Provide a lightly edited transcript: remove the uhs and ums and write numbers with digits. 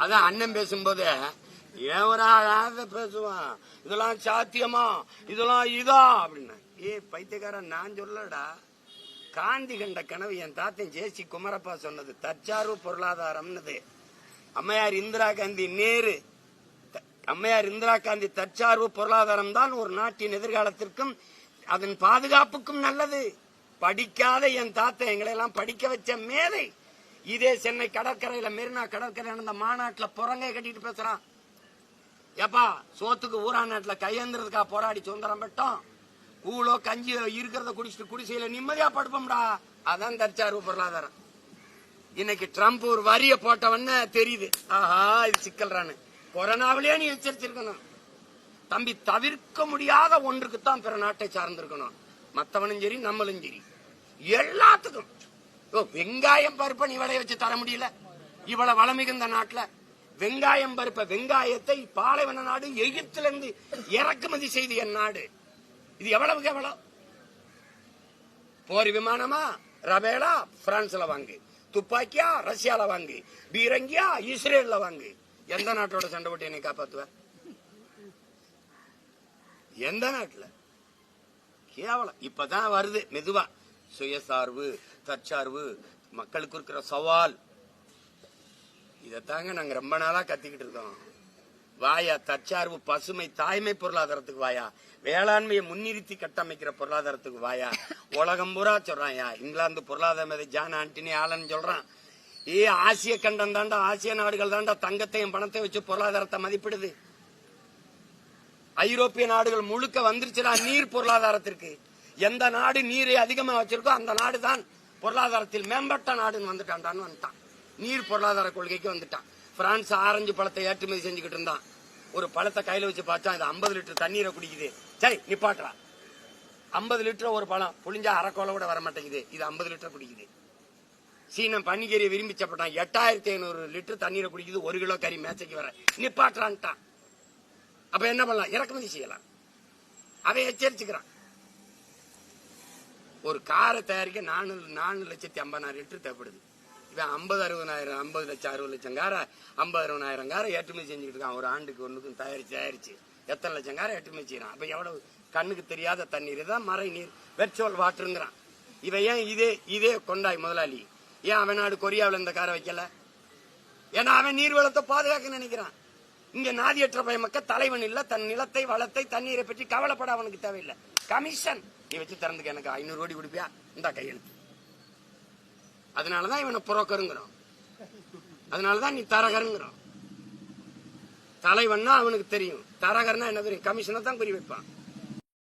அதான் அண்ணன் பேசும்போது ஏவராக பேசுவான், இதெல்லாம் சாத்தியமா, இதெல்லாம் இதா அப்படின்னு. பைத்தியக்காரன், நான் சொல்லடா. காந்தி கண்ட கனவு என் தாத்தன் ஜேசி குமரப்பா சொன்னது தற்சார்பு பொருளாதாரம்னது. அம்மையார் இந்திரா காந்தி நேரு, அம்மையார் இந்திரா காந்தி தற்சார்பு பொருளாதாரம் தான் ஒரு நாட்டின் எதிர்காலத்திற்கும் அதன் பாதுகாப்புக்கும் நல்லது. படிக்காத என் தாத்தன் எங்களை எல்லாம் படிக்க வச்ச மேதை. இதே சென்னை கடற்கரையில மெரினா கடற்கரை நடந்த மாநாட்டுல புறங்கை கட்டிட்டு பேசுறான். ஏப்பா சோத்துக்கு ஊரா நாட்டுல கையேந்திரதுக்கா போராடி சுதந்திரம் பெற்றோம், கூழோ கஞ்சியோ இருக்கிறத குடிச்சிட்டு குடிசையில நிம்மதியா படுப்போம்டா. அதான் தற்சார்பு பொருளாதாரம். இன்னைக்கு ட்ரம்ப் ஒரு வரிய போட்டவன்னு தெரியுது, ஆஹா இது சிக்கல்றான்னு. கொரோனாவிலேயே நீ எச்சரிச்சிருக்கணும் தம்பி. தவிர்க்க முடியாத ஒன்றுக்குத்தான் பிற நாட்டை சார்ந்திருக்கணும். மத்தவனும் சரி நம்மளும் சரி எல்லாத்துக்கும். வெங்காயம் பருப்பை நீ விளைய வச்சு தர முடியல இவ்வளவு வளம் மிகுந்த நாட்டுல. வெங்காயம் பருப்ப வெங்காயத்தை பாலைவன நாடு எகிப்திலிருந்து இறக்குமதி செய்து என் நாடு. இது எவ்வளவுக்கு எவ்வளவு? போர் விமானமா ரபேலா பிரான்ஸ்ல வாங்கு, துப்பாக்கியா ரஷ்யால வாங்கு, பீரங்கியா இஸ்ரேல்ல வாங்கு. எந்த நாட்டோட சண்டை போட்டு என்னை காப்பாத்துவ? எந்த நாட்டுல? கேவலம். இப்பதான் வருது மெதுவா சுயசார்பு, தற்சார்பு, மக்களுக்கு இருக்கிற சவால். இதத்தாங்க நாங்க ரொம்ப நாளா கத்திக்கிட்டு இருக்கோம். வாயா தற்சார்பு, பசுமை, தாய்மை பொருளாதாரத்துக்கு வாயா, வேளாண்மையை முன்னிறுத்தி கட்டமைக்கிற பொருளாதாரத்துக்கு வாயா. உலகம் பூரா சொல்றான். இங்கிலாந்து பொருளாதார மேதை ஜான் ஆண்டனி ஆலன் சொல்றான், ஆசிய கண்டம் தாண்டா, ஆசிய நாடுகள் தாண்டா தங்கத்தையும் பணத்தை வச்சு பொருளாதாரத்தை மதிப்பிடுது. ஐரோப்பிய நாடுகள் முழுக்க வந்துருச்சுடா நீர் பொருளாதாரத்திற்கு. எந்த நாடு நீரை அதிகமா வச்சிருக்கோ அந்த நாடு தான் பொருளாதாரத்தில் மேம்பட்ட நாடுன்னு வந்துட்டான். நீர் பொருளாதார கொள்கைக்கு வந்துட்டான். பிரான்ஸ் ஆரஞ்சு பழத்தை ஏற்றுமதி செஞ்சுக்கிட்டு இருந்தான். ஒரு பழத்தை கையில வச்சு பார்த்தா இது 50 லிட்டர் தண்ணீரை குடிக்குது. சரி நிப்பாட்டுறா. 50 லிட்டர் ஒரு பழம் புளிஞ்சா அரைக்கோளை கூட வர மாட்டேங்குது, இது 50 லிட்டர் குடிக்குது. சீனம் பன்னிக்கறியை விரும்பி சாப்பிட்டான், 8500 லிட்டர் தண்ணீரை குடிக்குது, 1 கிலோ கறி மேச்சைக்கு வர. நிப்பாட்டுறான்ட்டான். அப்ப என்ன பண்ணலாம்? இறக்குமதி செய்யலாம். அதை எச்சரிச்சுக்கிறான். ஒரு காரை தயாரிக்க 4,50,000 லிட்டர் தேவைப்படுது. இவன் 50,60,000 50 லட்சம் 60 லட்சம் காரை 50,60,000 காரை ஏற்றுமதி செஞ்சுக்கிட்டு இருக்கான். ஒரு ஆண்டுக்கு ஒண்ணுக்கும் தயாரிச்சு எத்தனை லட்சம் காரை ஏற்றுமதி செய்யறான். அப்ப எவ்வளவு கண்ணுக்கு தெரியாத தண்ணீர் தான் மறை நீர், வெர்ச்சுவல் வாட்டருங்கிறான். இவன் ஏன் இதே கொண்டாய் முதலாளி ஏன் அவன் நாடு கொரியாவில் இந்த காரை வைக்கல? ஏன்னா அவன் நீர் வளத்தை பாதுகாக்க நினைக்கிறான். இங்க நாதியற்ற பயமக்க தலைவன் இல்ல, தன் நிலத்தை வளத்தை தண்ணீரை பற்றி கவலைப்பட அவனுக்கு தேவையில்லை. கமிஷன் நீ வச்சு திறந்துக்க, எனக்கு 500 கோடி கொடுப்பியா, இந்த கையெழுத்து. அதனாலதான் இவனை புரோக்கருங்கிறோம், அதனாலதான் நீ தரகருங்கிறோம். தலைவன்னா அவனுக்கு தெரியும், தரகர்னா என்ன தெரியும், கமிஷனை தான் குறி வைப்பான்.